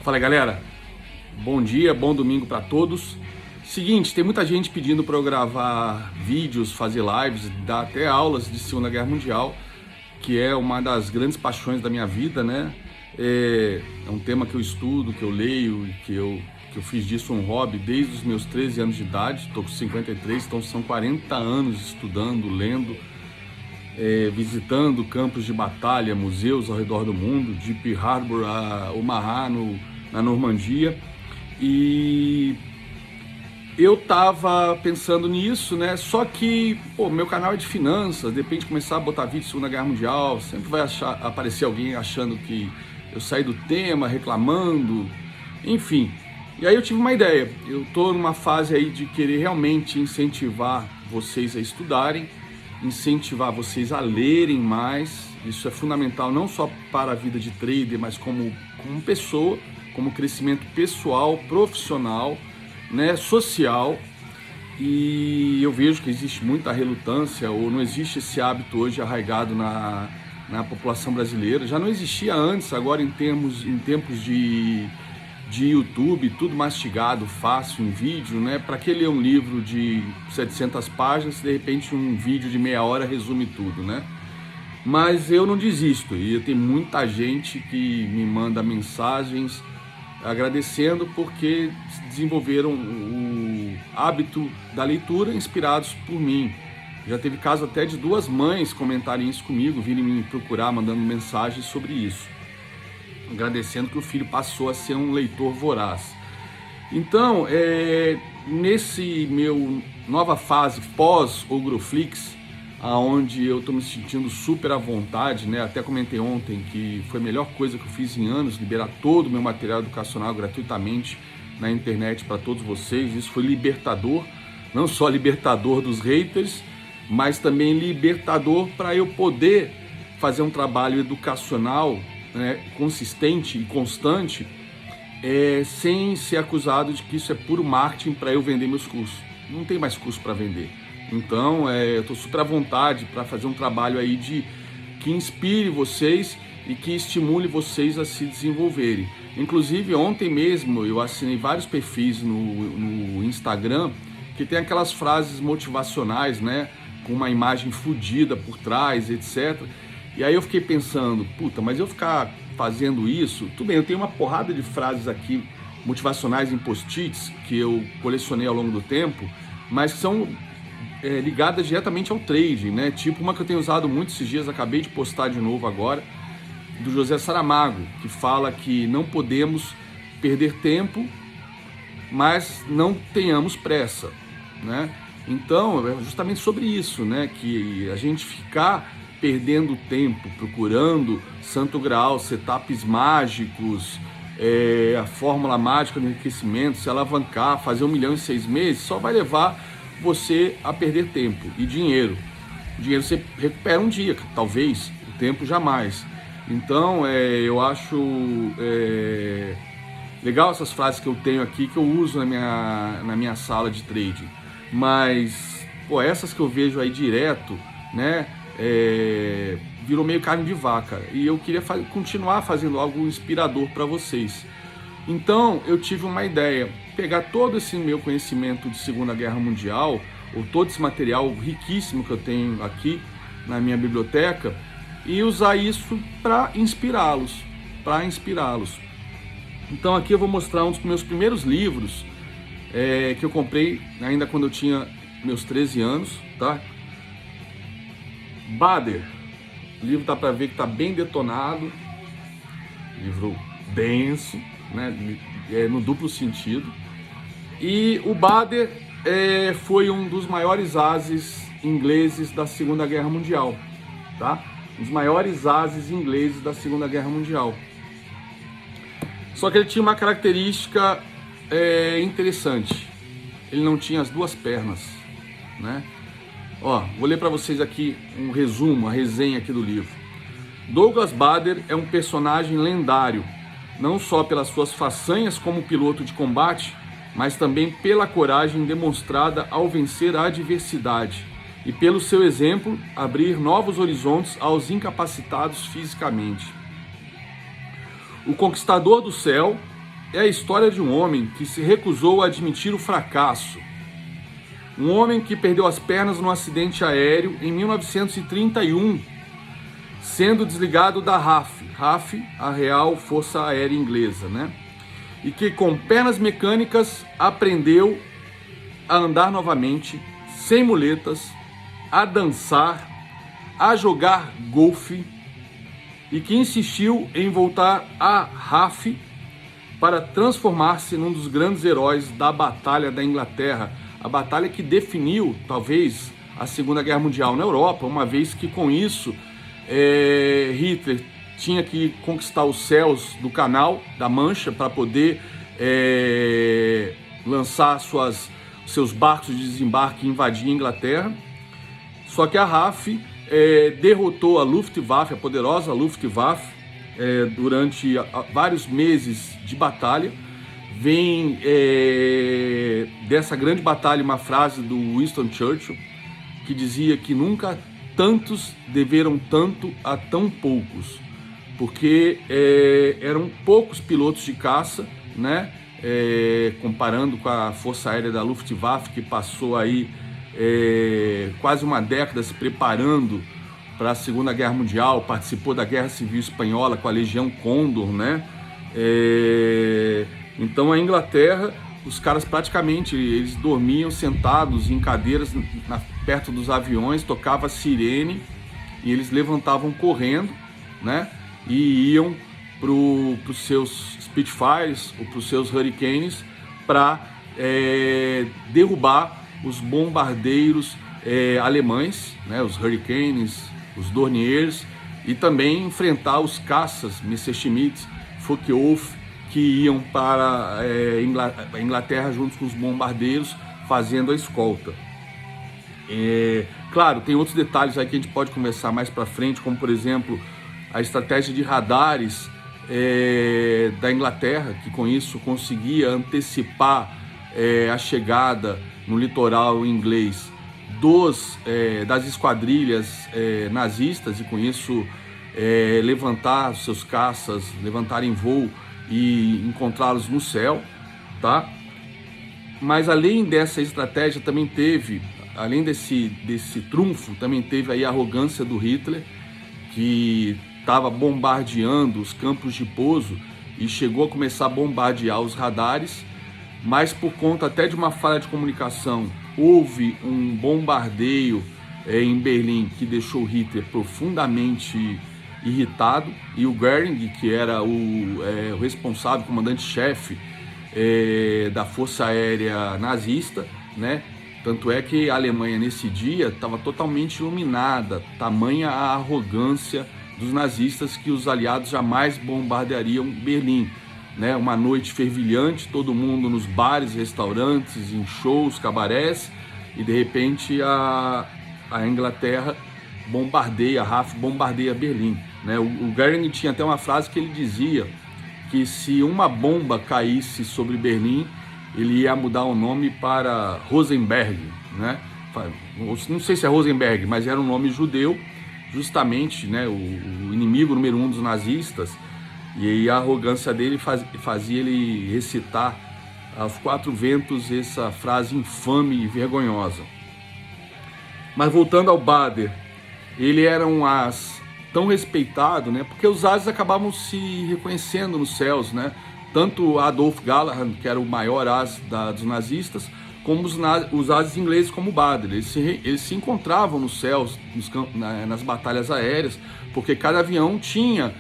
Fala galera, bom dia, bom domingo para todos. Seguinte, tem muita gente pedindo para eu gravar vídeos, fazer lives, dar até aulas de Segunda Guerra Mundial, que é uma das grandes paixões da minha vida, né? É um tema que eu estudo, que eu leio, que eu fiz disso um hobby desde os meus 13 anos de idade. Estou com 53, então são 40 anos estudando, lendo, visitando campos de batalha, museus ao redor do mundo, de Pearl Harbor a Omaha, na Normandia. E eu tava pensando nisso, né? Só que, meu canal é de finanças, de repente começar a botar vídeo de Segunda Guerra Mundial, sempre vai aparecer alguém achando que eu saí do tema, reclamando, enfim. E aí eu tive uma ideia, eu tô numa fase aí de querer realmente incentivar vocês a estudarem, incentivar vocês a lerem mais. Isso é fundamental não só para a vida de trader, mas como pessoa, como crescimento pessoal, profissional, né, social. E eu vejo que existe muita relutância, ou não existe esse hábito hoje arraigado na população brasileira. Já não existia antes, agora em tempos de YouTube, tudo mastigado, fácil, em vídeo, né? Para que ler um livro de 700 páginas, se de repente um vídeo de meia hora resume tudo, né? Mas eu não desisto, e tem muita gente que me manda mensagens agradecendo porque desenvolveram o hábito da leitura inspirados por mim. Já teve caso até de duas mães comentarem isso comigo, virem me procurar mandando mensagens sobre isso, agradecendo que o filho passou a ser um leitor voraz. Então, nesse meu nova fase pós-Ogroflix, aonde eu estou me sentindo super à vontade, né? Até comentei ontem que foi a melhor coisa que eu fiz em anos, liberar todo o meu material educacional gratuitamente na internet para todos vocês. Isso foi libertador, não só libertador dos haters, mas também libertador para eu poder fazer um trabalho educacional, né, consistente e constante, sem ser acusado de que isso é puro marketing para eu vender meus cursos. Não tem mais curso para vender. Então, eu estou super à vontade para fazer um trabalho aí que inspire vocês e que estimule vocês a se desenvolverem. Inclusive, ontem mesmo eu assinei vários perfis no Instagram que tem aquelas frases motivacionais, né, com uma imagem fodida por trás, etc. E aí eu fiquei pensando, mas eu ficar fazendo isso, tudo bem, eu tenho uma porrada de frases aqui motivacionais em post-its que eu colecionei ao longo do tempo, mas que são ligadas diretamente ao trading, né? Tipo uma que eu tenho usado muito esses dias, acabei de postar de novo agora, do José Saramago, que fala que não podemos perder tempo, mas não tenhamos pressa, né? Então, é justamente sobre isso, né? Que a gente ficar perdendo tempo procurando santo graal, setups mágicos, a fórmula mágica do enriquecimento, se alavancar, fazer 1 milhão em 6 meses, só vai levar você a perder tempo e dinheiro. O dinheiro você recupera um dia, talvez, o tempo jamais. Então, eu acho legal essas frases que eu tenho aqui, que eu uso na minha sala de trading. Mas, essas que eu vejo aí direto, né, virou meio carne de vaca. E eu queria continuar fazendo algo inspirador para vocês. Então, eu tive uma ideia, pegar todo esse meu conhecimento de Segunda Guerra Mundial, ou todo esse material riquíssimo que eu tenho aqui na minha biblioteca, e usar isso para inspirá-los, Então aqui eu vou mostrar um dos meus primeiros livros, que eu comprei ainda quando eu tinha meus 13 anos, tá? Bader, o livro dá para ver que está bem detonado, livro denso, né, no duplo sentido. E o Bader foi um dos maiores ases ingleses da Segunda Guerra Mundial, tá? Os maiores ases ingleses da Segunda Guerra Mundial. Só que ele tinha uma característica interessante. Ele não tinha as duas pernas, né? Vou ler para vocês aqui um resumo, a resenha aqui do livro. Douglas Bader é um personagem lendário, não só pelas suas façanhas como piloto de combate, mas também pela coragem demonstrada ao vencer a adversidade e pelo seu exemplo abrir novos horizontes aos incapacitados fisicamente. O Conquistador do Céu é a história de um homem que se recusou a admitir o fracasso. Um homem que perdeu as pernas num acidente aéreo em 1931, sendo desligado da RAF, a Real Força Aérea Inglesa, né? E que com pernas mecânicas aprendeu a andar novamente, sem muletas, a dançar, a jogar golfe, e que insistiu em voltar à RAF para transformar-se num dos grandes heróis da Batalha da Inglaterra, a batalha que definiu, talvez, a Segunda Guerra Mundial na Europa, uma vez que com isso Hitler tinha que conquistar os céus do Canal da Mancha para poder lançar seus barcos de desembarque e invadir a Inglaterra. Só que a RAF derrotou a Luftwaffe, a poderosa Luftwaffe, durante vários meses de batalha. Vem dessa grande batalha uma frase do Winston Churchill, que dizia que nunca tantos deveram tanto a tão poucos, porque eram poucos pilotos de caça, né? Comparando com a Força Aérea da Luftwaffe, que passou aí quase uma década se preparando para a Segunda Guerra Mundial, participou da Guerra Civil Espanhola com a Legião Condor, né? Então a Inglaterra, os caras praticamente eles dormiam sentados em cadeiras perto dos aviões, tocava sirene e eles levantavam correndo, né? E iam para os seus Spitfires ou para os seus Hurricanes para derrubar os bombardeiros alemães, né? Os Hurricanes, os Dorniers, e também enfrentar os caças Messerschmitt, Focke-Wulf, que iam para a Inglaterra junto com os bombardeiros, fazendo a escolta. Claro, tem outros detalhes aí que a gente pode conversar mais para frente, como por exemplo a estratégia de radares da Inglaterra, que com isso conseguia antecipar a chegada no litoral inglês das esquadrilhas nazistas, e com isso levantar seus caças, levantarem voo e encontrá-los no céu, tá? Mas além dessa estratégia também teve, além desse trunfo, também teve aí a arrogância do Hitler, que estava bombardeando os campos de pouso e chegou a começar a bombardear os radares, mas por conta até de uma falha de comunicação, houve um bombardeio em Berlim que deixou Hitler profundamente irritado, e o Göring, que era o responsável, comandante-chefe da Força Aérea nazista, né? Tanto é que a Alemanha nesse dia estava totalmente iluminada, tamanha a arrogância dos nazistas, que os aliados jamais bombardeariam Berlim, né? Uma noite fervilhante, todo mundo nos bares, restaurantes, em shows, cabarés, e de repente a Inglaterra bombardeia, a RAF bombardeia Berlim, né? O Göring tinha até uma frase que ele dizia que se uma bomba caísse sobre Berlim, ele ia mudar o nome para Rosenberg, né? Não sei se é Rosenberg, mas era um nome judeu, justamente, né? O inimigo número 1 dos nazistas, e a arrogância dele fazia ele recitar aos quatro ventos essa frase infame e vergonhosa. Mas voltando ao Bader, ele era um as tão respeitado, né? Porque os ases acabavam se reconhecendo nos céus, né? Tanto Adolf Galland, que era o maior as dos nazistas, como os ases ingleses, como o Bader. Eles se encontravam nos céus, nas batalhas aéreas, porque cada avião tinha,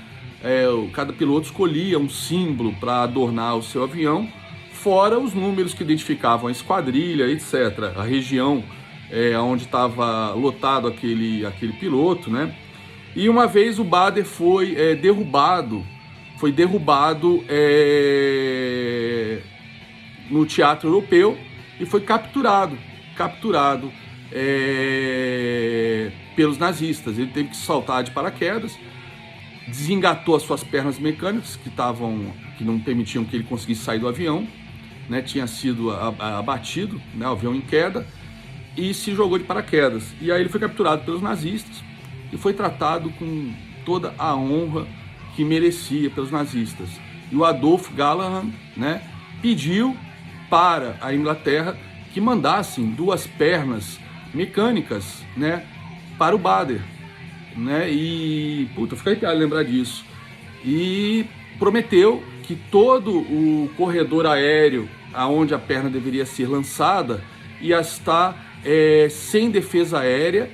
cada piloto escolhia um símbolo para adornar o seu avião, fora os números que identificavam a esquadrilha, etc. A região onde estava lotado aquele piloto, né? E uma vez o Bader foi derrubado no Teatro Europeu e foi capturado pelos nazistas. Ele teve que saltar de paraquedas, desengatou as suas pernas mecânicas que não permitiam que ele conseguisse sair do avião, né? Tinha sido abatido, né? O avião em queda, e se jogou de paraquedas. E aí ele foi capturado pelos nazistas e foi tratado com toda a honra que merecia pelos nazistas. e o Adolf Galland, né, pediu para a Inglaterra que mandassem 2 pernas mecânicas, né, para o Bader, né, e puta, fica arrepiado lembrar disso, e prometeu que todo o corredor aéreo aonde a perna deveria ser lançada ia estar sem defesa aérea,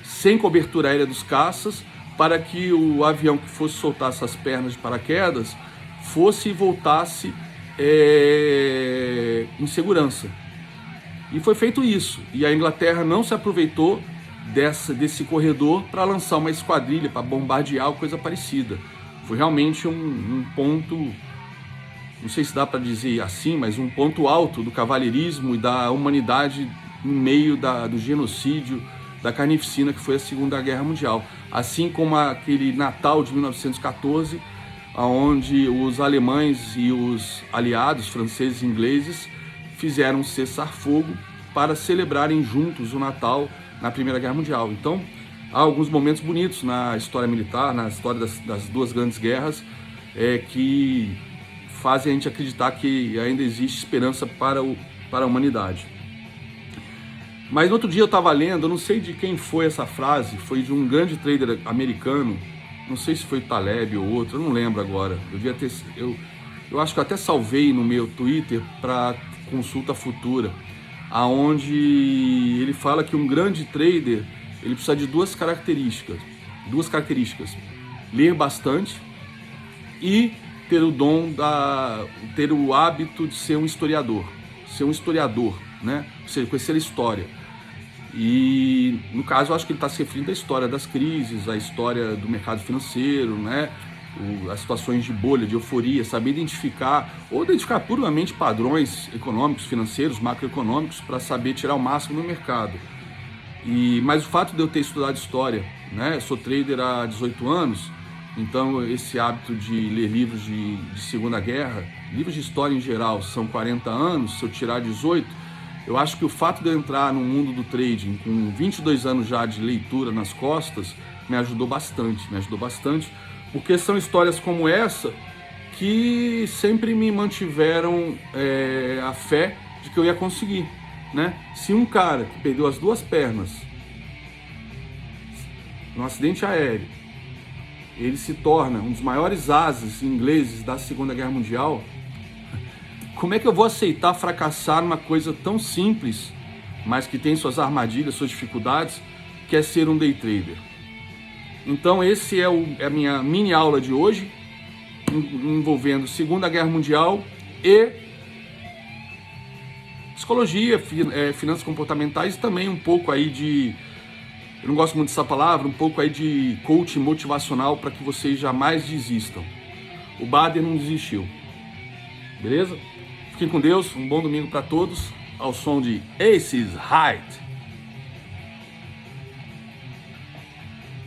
sem cobertura aérea dos caças, para que o avião que fosse soltar essas pernas de paraquedas fosse e voltasse em segurança. E foi feito isso, e a Inglaterra não se aproveitou desse corredor para lançar uma esquadrilha, para bombardear ou coisa parecida. Foi realmente um ponto, não sei se dá para dizer assim, mas um ponto alto do cavalheirismo e da humanidade no meio do genocídio, da carnificina que foi a Segunda Guerra Mundial. Assim como aquele Natal de 1914, onde os alemães e os aliados franceses e ingleses fizeram um cessar-fogo para celebrarem juntos o Natal na Primeira Guerra Mundial. Então, há alguns momentos bonitos na história militar, na história das 2 grandes guerras, que fazem a gente acreditar que ainda existe esperança para a humanidade. Mas no outro dia eu estava lendo, eu não sei de quem foi essa frase, foi de um grande trader americano, não sei se foi Taleb ou outro, eu não lembro agora. Eu acho que eu até salvei no meu Twitter para consulta futura, aonde ele fala que um grande trader ele precisa de duas características, ler bastante e ter o dom ter o hábito de ser um historiador, né? Ou seja, conhecer a história. E no caso eu acho que ele está se referindo à história das crises, à história do mercado financeiro, né? As situações de bolha, de euforia, saber identificar puramente padrões econômicos, financeiros, macroeconômicos, para saber tirar o máximo no mercado. Mas o fato de eu ter estudado história, né? Eu sou trader há 18 anos, então esse hábito de ler livros de Segunda Guerra, livros de história em geral, são 40 anos, se eu tirar 18, eu acho que o fato de eu entrar no mundo do trading com 22 anos já de leitura nas costas, me ajudou bastante, porque são histórias como essa que sempre me mantiveram a fé de que eu ia conseguir, né? Se um cara que perdeu as 2 pernas num acidente aéreo, ele se torna um dos maiores ases ingleses da Segunda Guerra Mundial, como é que eu vou aceitar fracassar numa coisa tão simples, mas que tem suas armadilhas, suas dificuldades, que é ser um day trader? Então esse é a minha mini aula de hoje, envolvendo Segunda Guerra Mundial e psicologia, finanças comportamentais, e também um pouco aí eu não gosto muito dessa palavra, um pouco aí de coaching motivacional para que vocês jamais desistam. O Bader não desistiu, beleza? Fiquem com Deus, um bom domingo para todos, ao som de Aces High.